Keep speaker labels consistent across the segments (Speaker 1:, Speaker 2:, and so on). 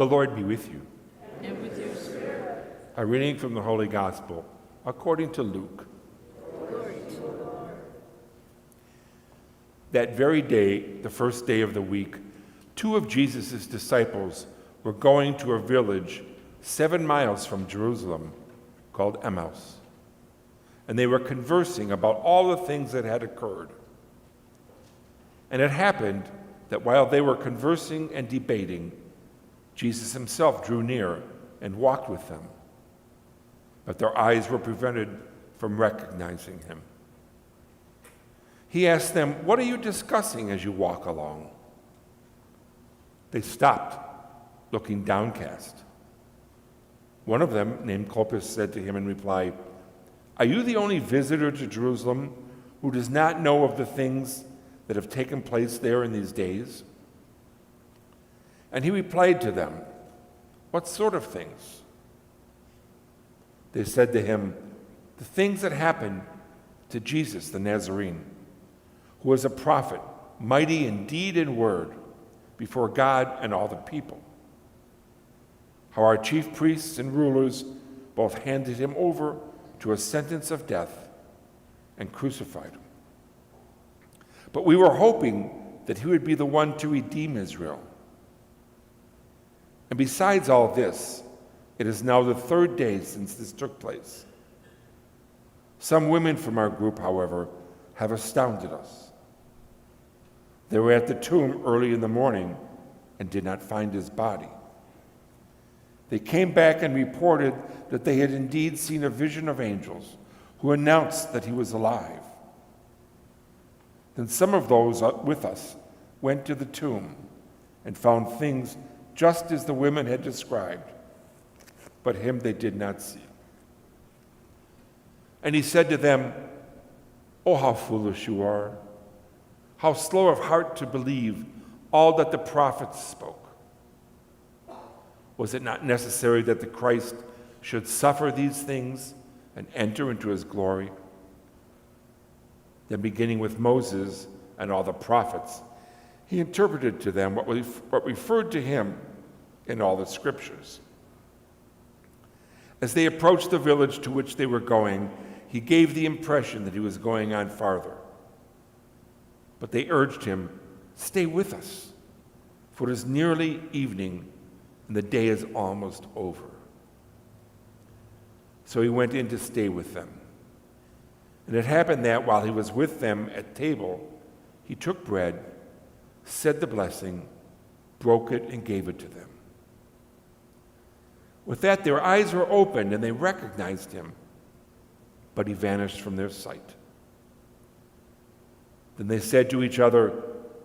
Speaker 1: The Lord be with you.
Speaker 2: And with your spirit.
Speaker 1: A reading from the Holy Gospel according to Luke.
Speaker 2: Glory to you, Lord.
Speaker 1: That very day, the first day of the week, 2 of Jesus' disciples were going to a village 7 miles from Jerusalem called Emmaus. And they were conversing about all the things that had occurred. And it happened that while they were conversing and debating, Jesus himself drew near and walked with them. But their eyes were prevented from recognizing him. He asked them, "What are you discussing as you walk along?" They stopped, looking downcast. One of them, named Clopas, said to him in reply, "Are you the only visitor to Jerusalem who does not know of the things that have taken place there in these days?" And he replied to them, "What sort of things?" They said to him, "The things that happened to Jesus the Nazarene, who was a prophet, mighty in deed and word, before God and all the people. How our chief priests and rulers both handed him over to a sentence of death and crucified him. But we were hoping that he would be the one to redeem Israel. And besides all this, it is now the 3rd day since this took place. Some women from our group, however, have astounded us. They were at the tomb early in the morning and did not find his body. They came back and reported that they had indeed seen a vision of angels who announced that he was alive. Then some of those with us went to the tomb and found things just as the women had described, but him they did not see." And he said to them, "Oh, how foolish you are! How slow of heart to believe all that the prophets spoke. Was it not necessary that the Christ should suffer these things and enter into his glory?" Then, beginning with Moses and all the prophets, he interpreted to them what referred to him in all the scriptures. As they approached the village to which they were going, he gave the impression that he was going on farther. But they urged him, "Stay with us, for it is nearly evening and the day is almost over." So he went in to stay with them. And it happened that while he was with them at table, he took bread, said the blessing, broke it, and gave it to them. With that, their eyes were opened and they recognized him, but he vanished from their sight. Then they said to each other,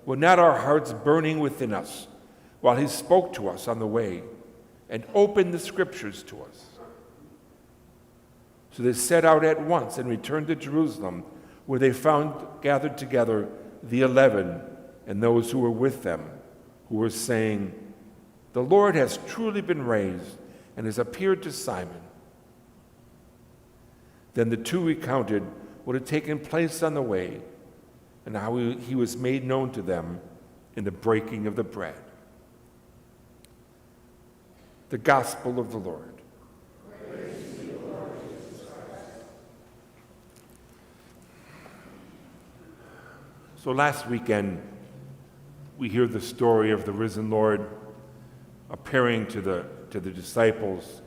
Speaker 1: "Were not our hearts burning within us while he spoke to us on the way and opened the scriptures to us?" So they set out at once and returned to Jerusalem, where they found gathered together the 11 and those who were with them, who were saying, "The Lord has truly been raised and has appeared to Simon." Then the 2 recounted what had taken place on the way and how he was made known to them in the breaking of the bread. The Gospel of the Lord.
Speaker 2: Praise to you, Lord Jesus Christ.
Speaker 1: So last weekend, we hear the story of the risen Lord appearing to the disciples,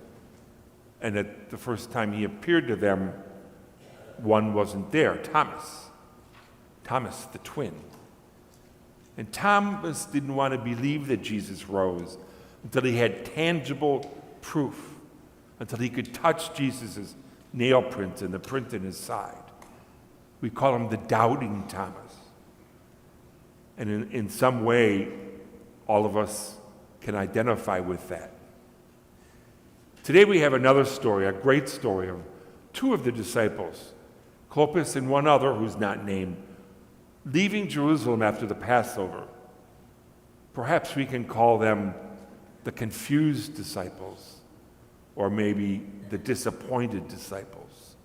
Speaker 1: and at the first time he appeared to them, one wasn't there, Thomas the twin. And Thomas didn't want to believe that Jesus rose until he had tangible proof, until he could touch Jesus' nail print and the print in his side. We call him the doubting Thomas. And in some way, all of us can identify with that. Today we have another story, a great story of 2 of the disciples, Clopas and one other who's not named, leaving Jerusalem after the Passover. Perhaps we can call them the confused disciples, or maybe the disappointed disciples.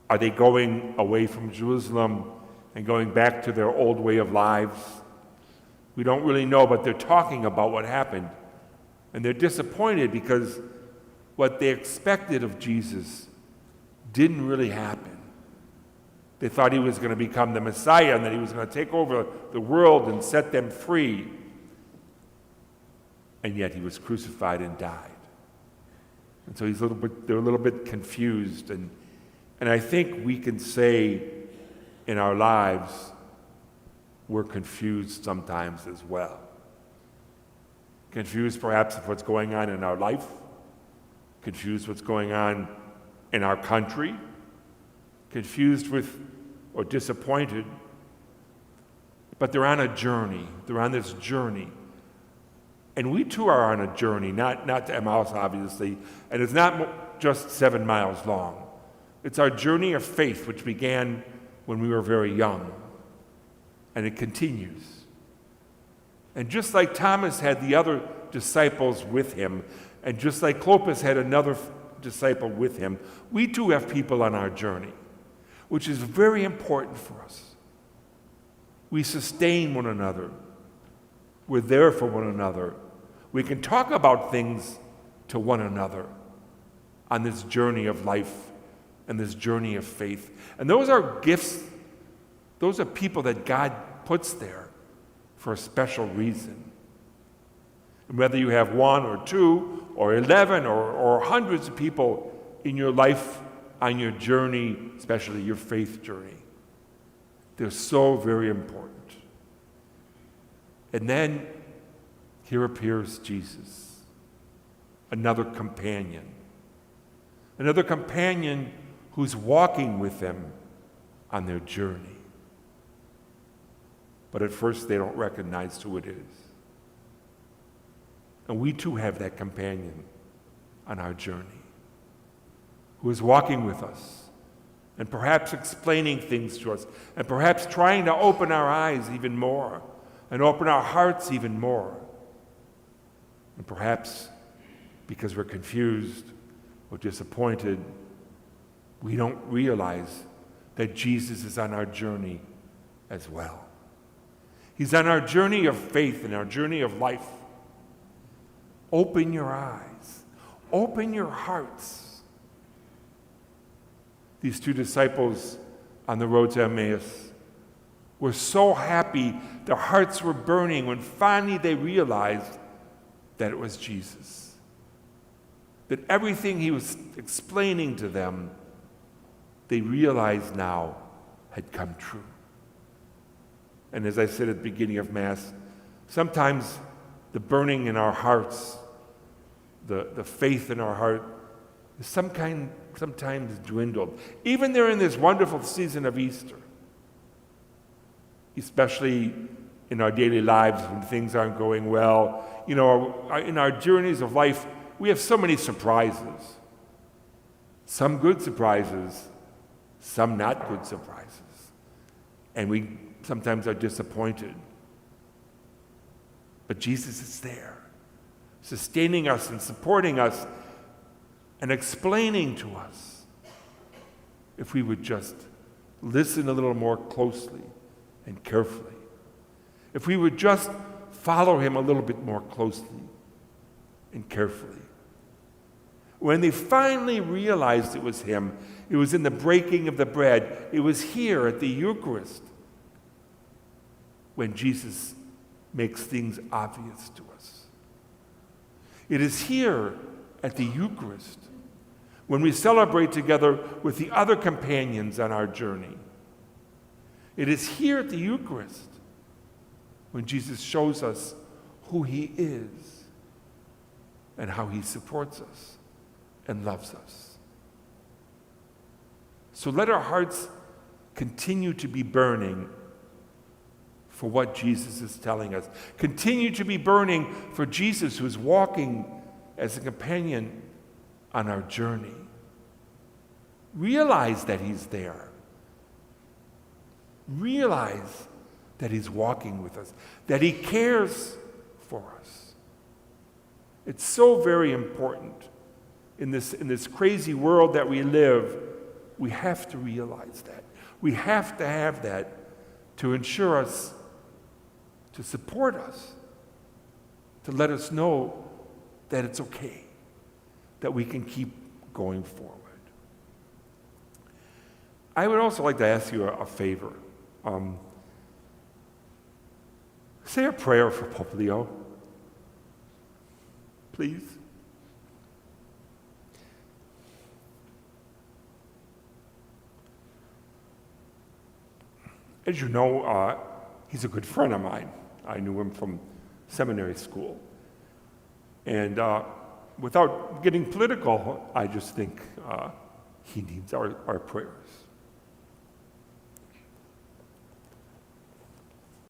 Speaker 1: Are they going away from Jerusalem and going back to their old way of lives? We don't really know, but they're talking about what happened. And they're disappointed because what they expected of Jesus didn't really happen. They thought he was going to become the Messiah and that he was going to take over the world and set them free. And yet he was crucified and died. And so they're a little bit confused. And I think we can say in our lives, we're confused sometimes as well. Confused perhaps with what's going on in our life, confused what's going on in our country, confused with or disappointed. But they're on a journey. They're on this journey. And we too are on a journey, not to Emmaus, obviously, and it's not just 7 miles long. It's our journey of faith, which began when we were very young, and it continues. And just like Thomas had the other disciples with him, and just like Clopas had another disciple with him, we too have people on our journey, which is very important for us. We sustain one another. We're there for one another. We can talk about things to one another on this journey of life and this journey of faith. And those are gifts, those are people that God puts there for a special reason. And whether you have 1 or 2 or 11 or hundreds of people in your life on your journey, especially your faith journey, they're so very important. And then here appears Jesus, another companion who's walking with them on their journey. But at first they don't recognize who it is. And we too have that companion on our journey who is walking with us and perhaps explaining things to us and perhaps trying to open our eyes even more and open our hearts even more. And perhaps because we're confused or disappointed, we don't realize that Jesus is on our journey as well. He's on our journey of faith and our journey of life. Open your eyes. Open your hearts. These 2 disciples on the road to Emmaus were so happy, their hearts were burning when finally they realized that it was Jesus. That everything he was explaining to them, they realized now had come true. And as I said at the beginning of Mass, sometimes the burning in our hearts, the faith in our heart, is sometimes dwindled. Even there in this wonderful season of Easter, especially in our daily lives when things aren't going well. You know, in our journeys of life, we have so many surprises. Some good surprises, some not good surprises. And we sometimes are disappointed. But Jesus is there, sustaining us and supporting us and explaining to us if we would just listen a little more closely and carefully. If we would just follow him a little bit more closely and carefully. When they finally realized it was him, it was in the breaking of the bread. It was here at the Eucharist when Jesus makes things obvious to us. It is here at the Eucharist when we celebrate together with the other companions on our journey. It is here at the Eucharist when Jesus shows us who he is and how he supports us and loves us. So let our hearts continue to be burning for what Jesus is telling us. Continue to be burning for Jesus, who's walking as a companion on our journey. Realize that he's there. Realize that he's walking with us, that he cares for us. It's so very important in this crazy world that we live. We have to realize that. We have to have that to ensure us to support us, to let us know that it's okay, that we can keep going forward. I would also like to ask you a favor. Say a prayer for Pope Leo, please. As you know, he's a good friend of mine. I knew him from seminary school. And without getting political, I just think he needs our prayers.